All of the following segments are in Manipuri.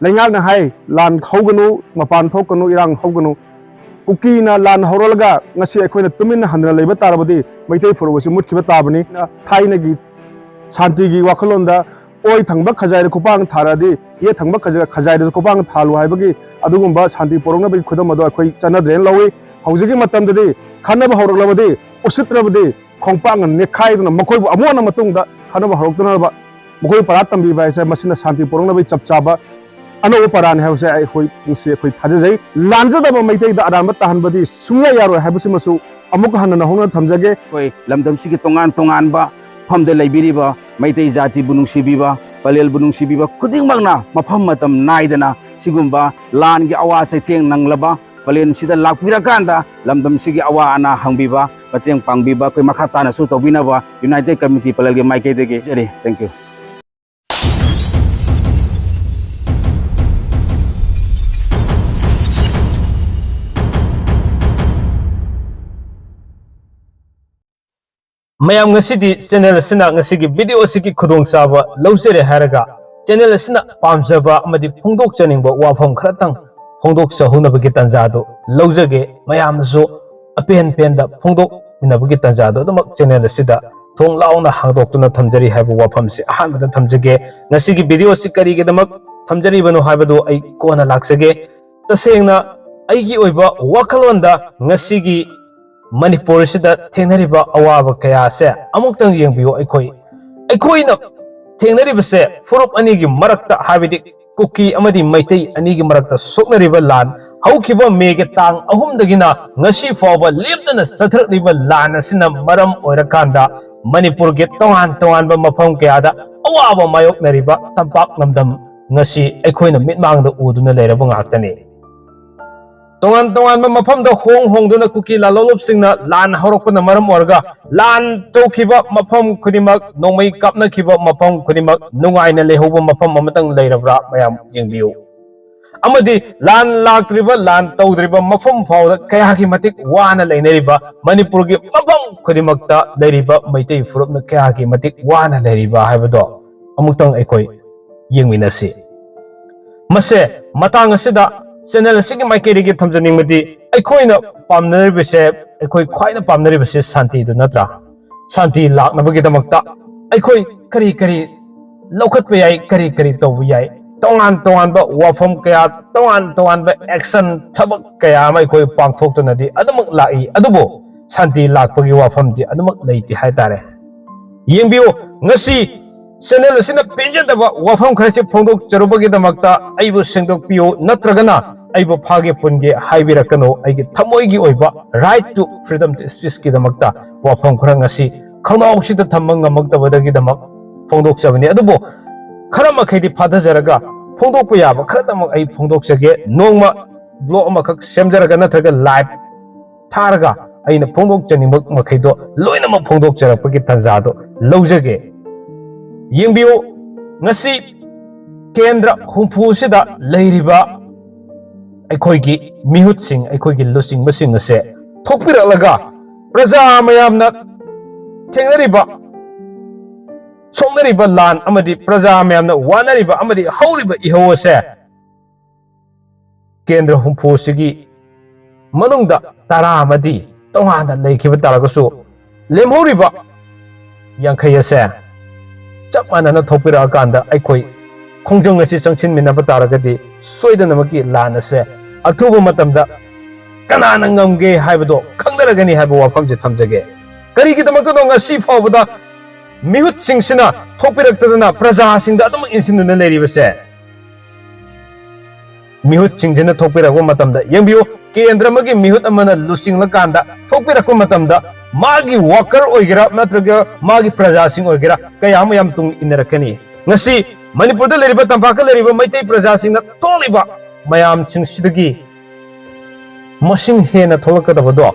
लेंगाक ना हाय लान हौगनु मपान थोकनु इरांग हौगनु कुकी ना लान हौरलगा ngasi अखोइना तुमिन हनना लेबा तारबदी मैतै फुरबसि मुटखिबा ताबनी थाइनगी शांतिगी वाखलोंदा ओइ थंगबा खजाय कुपांग थारादी ये थंगबा खजाय कुपांग थालु हाइबगी अदुगुंबा शांति पोरोंगना बि खुदम मदो अखोइ चनद्रेन लौई हौजिगी मतमददी खनबा हौरगलबदी उसित्रबदी खोंपांग नेखाइदना मखोइबु अमोना मतुंगदा खनबा हौरक्तनाबा मखोइ परा तंबि बाइसे मसिना शांति पोरोंगना बि चपचाबा अनो परान है अखोइ पुंसी अखोइ थाजै लानजदबा मैतैदा अरामत ताहनबदी सुंया यारो हाइबसिमसु अमुक हनना होना थमजगे कोइ लमदमसिगी तोंगान तोंगानबा मफमदे लैबिरिबा मैतै जाति बुनुंसिबिबा पलेल बुनुंसिबिबा खुदिंमगना मफम मतम नाइदना सिगुंबा लानगी अवा चैथेंग नंगलबा पलेन सिदा लाक्पिराकांदा लमदमसिगी अवा अना हंगबिबा मतेंग पांगबिबा कोइ मखा तानासु तौबिनाबा यूनाइटेड कमिटी पलेलगी माइकैदगी जरी थैंक यू मैम चैनल की वीडियो की खुदों चाब लौजरे है चैनल पाजब फोंदोचनीब वाफम खरतंग फोंदोचहुनबगी तंजादो लौजगे मैमसु अपेन पेन फोंदोनबगी तंजादो चैनल थोंग लाउना हांदोक्तुना थमजरी है वाफम से अहानबदा थमजगे की वीडियो से करीगिदमक थमजरीबनो हाइबदो अई कोना लाक्सगे तसेंगना अईगी ओइबा वाखलोंदा ngasiगी Manipur sida thengnariba awaba kaya se amuktang yengbiyo aikoina thengnariba se furup anigi marakta habidi kuki amadi Meitei anigi marakta soknariba lan haukiba mege tang ahumdagina ngasi fawba leptana sathrakliba lan asina maram oirakanda Manipur ge tongan ba mafam kayada awaba mayoknariba tampak namdam ngasi aikoina mitmangda uduna leiraba ngaktani तोंगान मफम होंगदुना कुकी लालोलब सिंगना लान हौरकपना मरम ओरगा लान तौखिबा मफम खुदिमक नोंमै कापनाखिबा मफम खुदिमक नुंगाइना लेहौबा मफम अमतंग लेरब्रा मयाम येंबियु अमदि लान लाक्त्रिबा लान तौद्रिबा मफम फावदा कयागी मतिक वाना लेनरिबा मणिपुर गे मफम खुदिमकता लेरिबा मैतै फुरुपना कयागी मतिक वाना लेरिबा हाइबदो अमुक्तंग अखोइ येंमिनासि मसे मतांग असिदा चैनल की माइकेरी थमजनिंगमदी अखोइना पामनरिबसे अखोइ ख्वाइना पामनरिबसे शांति दु नत्रा शांति लाक्नबगिदमक्ता अखोइ करी करी लौखतप याय करी तौब याय तोंगान वाफम कया तोंगान एक्शन थबक कया मा अखोइ पांगथोक्तनदी अदमक लाई अदुबो शांति लाक्पगी वाफमदी अदमक लेति हायतारे येंबियो ngasi चैनल असिना पेंजदबा वाफम खरसे फोंदोक चरुबगिदमक्ता अइबु सेंदोकपियो नत्रगना अइबु फागे पुनगे हाइबिरकनो अइगे थमोइगी ओइबा right to freedom to speech किदमक्ता वाफम खरा ngasi खंगनाउसिदा थमंग मक्तबदगिदमक फोंदोक चबनी अदुबो खरमखैदि फादजरगा फोंदोक याबा खरतमक अइ फोंदोक जगे नोंगमा ब्लॉग अमखक सेमजरगा नत्रगा लाइव थारगा अइना फोंदोक जनिमक मखैदो लोइनम फोंदोक जरपगी तंजादो लौजगे येंबियो ngasi केंद्र हुंफुसिदा लेरिबा अखोइगी मिहुतसिंग अखोइगी लुसिंगबसिंग असे थोकपिरलगा प्रजा मयामना थेंगरिबा सोंगरिबा लान अमदि प्रजा मयामना वानरिबा अमदि हौरिबा इहोसे केंद्र हुंफुसिगी मनुंगदा तारा अमदि तोंगाना लेखिबा तारगसु लेमहौरिबा यांखै असे चप मानना थोपिराकांदा अखोइ खोंजंग असी चंगसिनमिनबा तारगदि सोइदनमकी लान असे अथुब मतमदा कनाना ngамगे हाइबदो खंगदरगनि हाइबो वाफमजे थमजगे करिगिदमक्तो ngasi फावबदा मिहुत सिंगसिना थोपिरक्तदना प्रजा सिंगदा अदम इंसिनदना लेरिबसे मिहुत सिंगजना थोपिरगो मतमदा यंबियो केंद्रमगी मिहुत अमना लुसिंगलकांदा थोपिरको मतमदा मागी वर्कर ओइगेरा नत्रगा मागी प्रजा सिंग ओइगेरा कयाम याम तुंग इनरकनी ngasi मणिपुरदा लेरिबा तंबाका लेरिबा मैतै प्रजा सिंगना तोलिबा मयाम सिंग सिदगी मसिंग हेना थोलकदबदो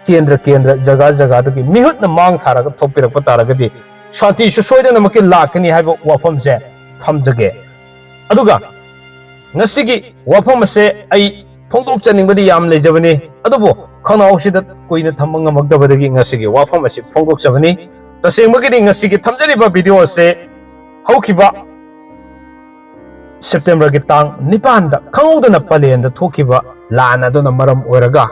केंद्र जगह दगी मिहुत न मांग थारगा थोपिरक तारगदी शांति सोइदनमकी लाकनी हाइबो वाफम से थमजगे अदुगा ngasi वाफम से आई फोंदोक चनिंगबदी याम लेजबनी अदुबो खनाउसिदा कोइना थमंगमगदबदगी ngasi वाफम से फोंदोक चबनी तसेंगबगी ngasi थमजरिबा वीडियो से हौखिबा September ki tang nipanda khangudana Pallel da thokiba lan aduna maram oiraga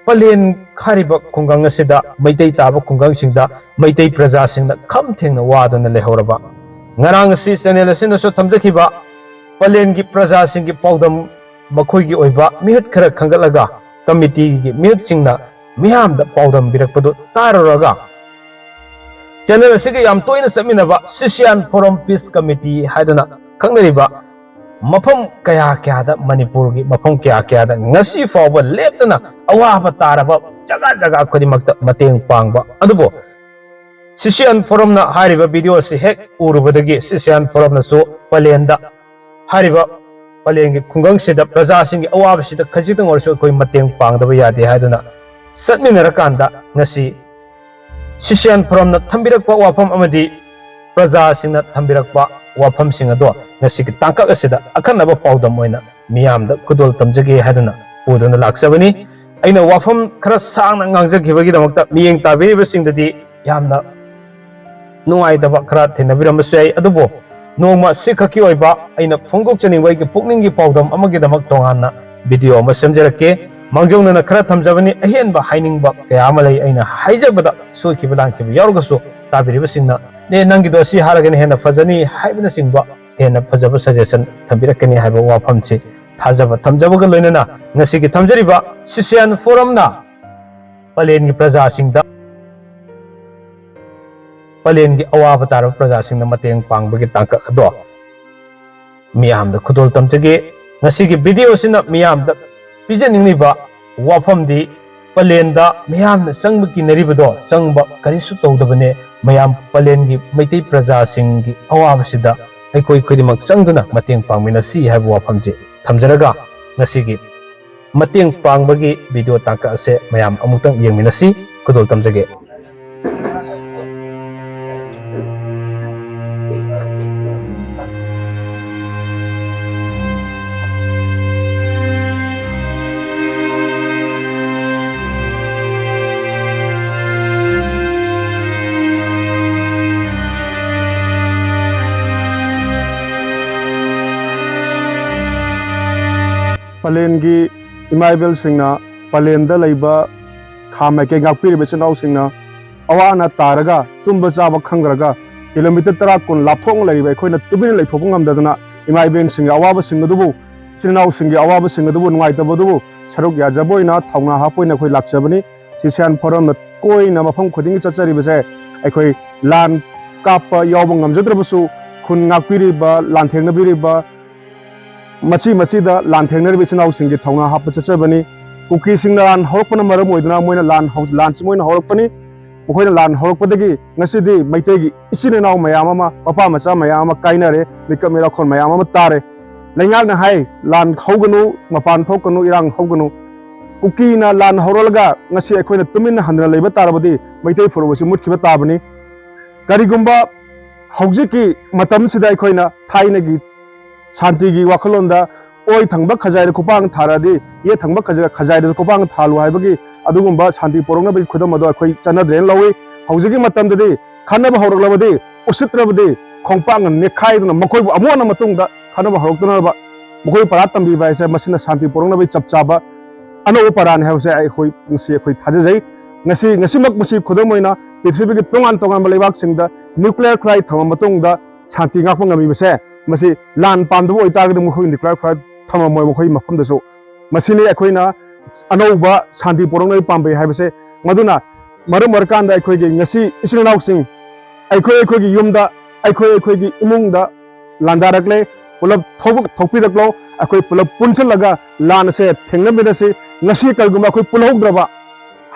Pallel khariba khungang asida Meitei taba khungang singda Meitei praja singda kham thengna wadana lehoraba ngarang si channel asina so thamjakhiba Pallel gi praja singi paudam makhoi gi oiba mihut khara khangalaga committee gi mihut singna miham da paudam birakpadu taraga channel asigi yam toina saminaba Ccian Forum Peace Committee haidana khangnariba mafam kaya kya da Manipur gi mafam kya da ngasi fawba leptana awaba taraba jaga jaga khodimakta mateng pangba adubo Ccian Forum na hariba video si hek urubadagi Ccian Forum na so Pallel da hariba Pallel gi khungang sida praja singi awaba sida khajitang orso koi mateng pangdaba yade haidana satminarakanda ngasi Ccian Forum na thambirakpa wafam amadi praja singna thambirakpa wafam sing ado ngasi ki tangkak asida akhanaba paudam oina miyamda khudol tamjage hadana pudana laksabani aina wafam khara sangna ngangjagibagi damakta miyeng tabiriba singdadi yamna nungaidaba khara thinabiramasu ai adubo nongma sikhaki oiba aina phongdok chaningwai ki pukninggi paudam amagi damak tonganna video ama semjarake mangjongna khara thamjabani ahenba hainingba kaya amalai aina haijabada soikiba langkiba yarugasu tabiriba singna ne nangi do si haragani hena fajani haibna singba hena fajaba suggestion thambirakani haiba wafamchi thajaba thamjabaga loinana ngasigi thamjariba Ccian Forum na Pallel gi praja singda Pallel gi awaba tar praja singna mateng pangbagi tangka ado miyamda khudol tamjage ngasigi video sina miyamda pijaningniba wafamdi Pallel da miyamna sangba kinaribado sangba karisu tawdabane mayam Pallel gi Meitei praja singi awaba sida aikoi khodimak changduna mateng pangminasi haiba wafamji thamjaraga ngasigi mateng pangbagi video tangka ase mayam amutang yengminasi khudol tamjage Pallel gi imaibel singna Pallel da leiba khama ke ngakpiri bechanau singna awana taraga tumba chaba khangraga kilometer 10 kun lapthong lariba khoina tubin leithop ngamdadana imaibel singa awaba singa dubu sinau singi awaba singa dubu ngai tabudu saruk ya jaboina thongna hapoina khoi lakchabani Ccian Forum na koina mafam khoding chachari bese aikhoi lan kapa yawba ngamjadrabusu khun ngakpiri ba lanthengna biri ba machi da lanthengner bisinau singi thongna hap chachabani kuki singna lan horokpana maram oidna moina lan moina horokpani moina lan horokpadagi ngasidi Meitei gi isine naw mayama papa macha mayama kainare mikamera khon mayama tare laingak na hai lan khoganu mapan thokanu irang khoganu kuki na lan horolga ngasi ekhoina tumin handra leiba tarabadi Meitei furubusi mutkhiba tabani karigumba hojiki matam sida ekhoina thainagi Shanti gi wakhalonda oi thangba khajai kupang tharadi ye thangba khajai kupang thalu haibagi adugumba shanti porongna bi khudam ado akhoi chana dren lawi haujigi matamdadi khanaba horoglabadi usitrabadi khongpang nekhai duna makhoi amona matungda khanaba horokduna ba makhoi para tambi ba isa masina shanti porongna bi chapchaba ano paran hause ai khoi ngsi khoi thajai ngasi mak masi khudam moina prithvi gi tongan balibak singda nuclear cry thama matungda shanti ngakpa ngami bese masi lan pamdu oitagdu mukhoi nuclear cry thama moi mukhoi mafamdasu masini akhoina anouba shanti porongna pambe haibase maduna markanda akhoi gi ngasi isinau sing akhoi gi yumda akhoi gi imungda landarakle pulap thokpidaklo akhoi pulap punchalaga lan se thengna bedase ngasi kalguma akhoi pulhogdraba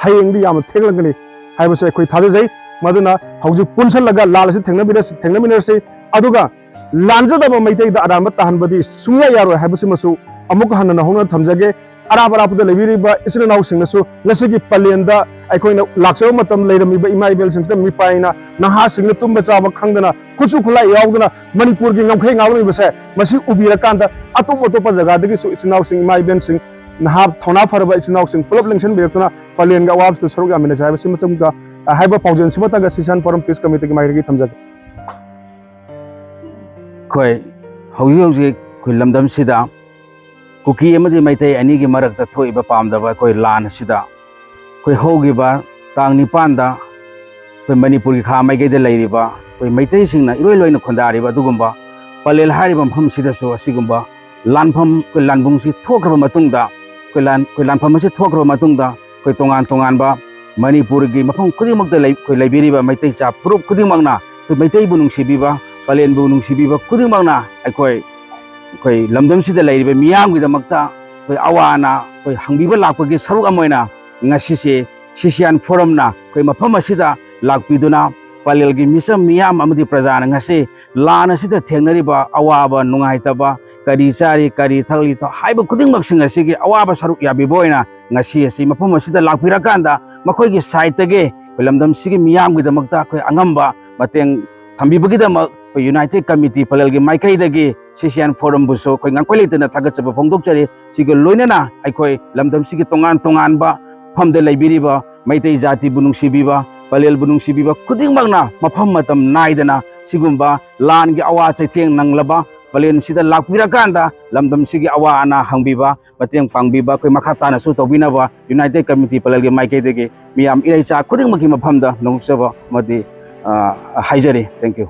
hayengdi yam thenglangani haibase akhoi thajai maduna hauju punchalaga lan se thengna bedase aduga lanjadaba Meitei da aram tahanbadi sumya yaro haibase masu amuk hanna hongna thamjage arabda lebiriba isinaw singnasu ngasigi Pallel da aikoina laksaw matam leiramiba imaibel singsta mi paina naha singna tumba chaba khangdana kuchu khulai yawdana Manipur gi ngamkhai ngawni base masi ubira kanda atop jaga dagi su isinaw sing imaibel sing naha thona farba isinaw sing pulap lengsen bektuna Pallel ga wabs to sorga amina jaiba simatam ga haiba paujen simata ga Ccian Forum Peace Committee gi mairigi thamjage khoi hauji ꯑꯩꯈꯣꯏ ꯂꯝꯗꯝꯁꯤꯗ ꯀꯨꯀꯤ ꯑꯃꯗꯤ ꯃꯩꯇꯩ ꯑꯅꯤꯒꯤ ꯃꯔꯛꯇ ꯊꯣꯛꯏꯕ ꯄꯥꯝꯗꯕ ꯑꯩꯈꯣꯏ ꯂꯥꯟ ꯑꯁꯤꯗ ꯑꯩꯈꯣꯏ ꯍꯧꯈꯤꯕ ꯇꯥꯡ 9ꯗ ꯑꯩꯈꯣꯏ ꯃꯅꯤꯄꯨꯔꯒꯤ ꯈꯥ ꯃꯥꯏꯀꯩꯗ ꯂꯩꯔꯤꯕ ꯑꯩꯈꯣꯏ ꯃꯩꯇꯩꯁꯤꯡꯅ ꯏꯔꯣꯏ ꯂꯣꯏꯅ ꯈꯨꯟꯗꯥꯔꯤꯕ ꯑꯗꯨꯒꯨꯝꯕ ꯄꯂꯦꯜ ꯍꯥꯏꯔꯤꯕ ꯃꯐꯝꯁꯤꯗꯁꯨ ꯑꯁꯤꯒꯨꯝꯕ ꯂꯥꯟꯐꯝ ꯑꯩꯈꯣꯏ ꯂꯥꯟꯕꯨꯡꯁꯤ ꯊꯣꯛꯈ꯭ꯔꯕ ꯃꯇꯨꯡꯗ ꯑꯩꯈꯣꯏ ꯂꯥꯟꯐꯝ ꯑꯁꯤ ꯊꯣꯛꯈ꯭ꯔꯕ ꯃꯇꯨꯡꯗ ꯑꯩꯈꯣꯏ ꯇꯣꯉꯥꯟ ꯇꯣꯉꯥꯟꯕ ꯃꯅꯤꯄꯨꯔꯒꯤ ꯃꯐꯝ ꯈꯨꯗꯤꯡꯃꯛꯇ ꯑꯩꯈꯣꯏ ꯂꯩꯕꯤꯔꯤꯕ ꯃꯩꯇꯩ ꯆꯥ ꯐꯨꯔꯨꯞ ꯈꯨꯗꯤꯡꯃꯛꯅ ꯑꯩꯈꯣꯏ ꯃꯩꯇꯩꯕꯨ ꯅꯨꯡꯁꯤꯕꯤꯕ ꯄꯂꯦꯜꯕꯨ ꯅꯨꯡꯁꯤꯕꯤꯕ ꯈꯨꯗꯤꯡꯃꯛꯅ ꯑꯩꯈꯣꯏ ꯂꯝꯗꯝꯁꯤꯗ ꯂꯩꯔꯤꯕ ꯃꯤꯌꯥꯝꯒꯤꯗꯃꯛꯇ ꯑꯩꯈꯣꯏ ꯑꯋꯥ ꯑꯅꯥ ꯑꯩꯈꯣꯏ ꯍꯪꯕꯤꯕ ꯂꯥꯛꯄꯒꯤ ꯁꯔꯨꯛ ꯑꯃ ꯑꯣꯏꯅ ꯉꯁꯤꯁꯦ ꯁꯤꯁꯤꯌꯥꯟ ꯐꯣꯔꯝꯅ ꯑꯩꯈꯣꯏ ꯃꯐꯝ ꯑꯁꯤꯗ ꯂꯥꯛꯄꯤꯗꯨꯅ ꯄꯂꯦꯜꯒꯤ ꯃꯤꯆꯝ ꯃꯤꯌꯥꯝ ꯑꯃꯗꯤ ꯄ꯭ꯔꯖꯥꯅ ꯉꯁꯤ ꯂꯥꯟ ꯑꯁꯤꯗ ꯊꯦꯡꯅꯔꯤꯕ ꯑꯋꯥꯕ ꯅꯨꯡꯉꯥꯏꯇꯕ ꯀꯔꯤ ꯆꯥꯔꯤ ꯀꯔꯤ ꯊꯛꯂꯤ ꯍꯥꯏꯕ ꯈꯨꯗꯤꯡꯃꯛꯁꯤꯡ ꯑꯁꯤꯒꯤ ꯑꯋꯥꯕ ꯁꯔꯨꯛ ꯌꯥꯕꯤꯕ ꯑꯣꯏꯅ ꯉꯁꯤ ꯑꯁꯤ ꯃꯐꯝ ꯑꯁꯤꯗ ꯂꯥꯛꯄꯤꯔꯀꯥꯟꯗ ꯃꯈꯣꯏꯒꯤ ꯁꯥꯏꯠꯇꯒꯤ ꯑꯩꯈꯣꯏ ꯂꯝꯗꯝꯁꯤꯒꯤ ꯃꯤꯌꯥꯝꯒꯤꯗꯃꯛꯇ ꯑꯩꯈꯣꯏ ꯑꯉꯝꯕ ꯃꯇꯦꯡ ꯊꯝꯕꯤꯕꯒꯤꯗꯃꯛ ꯑꯩꯈꯣꯏ ꯌꯨꯅꯥꯏꯇꯦꯗ ꯀꯝꯃꯤꯇꯤ ꯄꯂꯦꯜꯒꯤ ꯃꯥꯏꯀꯩꯗꯒꯤ ꯁꯤꯁꯤꯌꯥꯟ ꯐꯣꯔꯝꯕꯨꯁꯨ ꯑꯩꯈꯣꯏ ꯉꯥꯡꯈꯣꯏ ꯂꯩꯇꯅ ꯊꯥꯒꯠꯆꯕ ꯐꯣꯡꯗꯣꯛꯆꯔꯤ ꯁꯤꯒ ꯂꯣꯏꯅꯅ ꯑꯩꯈꯣꯏ ꯂꯝꯗꯝꯁꯤꯒꯤ ꯇꯣꯉꯥꯟ ꯇꯣꯉꯥꯟꯕ ꯃꯐꯝꯗ ꯂꯩꯕꯤꯔꯤꯕ ꯃꯩꯇꯩ ꯖꯥꯇꯤꯕꯨ ꯅꯨꯡꯁꯤꯕꯤꯕ ꯄꯂꯦꯜꯕꯨ ꯅꯨꯡꯁꯤꯕꯤꯕ ꯈꯨꯗꯤꯡꯃꯛꯅ ꯃꯐꯝ ꯃꯇꯝ ꯅꯥꯏꯗꯅ ꯁꯤꯒꯨꯝꯕ ꯂꯥꯟꯒꯤ ꯑꯋꯥ ꯆꯩꯊꯦꯡ ꯅꯪꯂꯕ ꯄꯂꯦꯜꯁꯤꯗ ꯂꯥꯛꯄꯤꯔꯀꯥꯟꯗ ꯂꯝꯗꯝꯁꯤꯒꯤ ꯑꯋꯥ ꯑꯅꯥ ꯍꯪꯕꯤꯕ ꯃꯇꯦꯡ ꯄꯥꯡꯕꯤꯕ ꯑꯩꯈꯣꯏ ꯃꯈꯥ ꯇꯥꯅꯁꯨ ꯇꯧꯕꯤꯅꯕ ꯌꯨꯅꯥꯏꯇꯦꯗ ꯀꯝꯃꯤꯇꯤ ꯄꯂꯦꯜꯒꯤ ꯃꯥꯏꯀꯩꯗꯒꯤ ꯃꯤꯌꯥꯝ ꯏꯔꯩꯆꯥ ꯈꯨꯗꯤꯡꯃꯛꯀꯤ ꯃꯐꯝꯗ ꯅꯣꯡꯆꯕ ꯑꯃꯗꯤ ꯍꯥꯏꯖꯔꯤ ꯊꯦꯡꯛ ꯌꯨ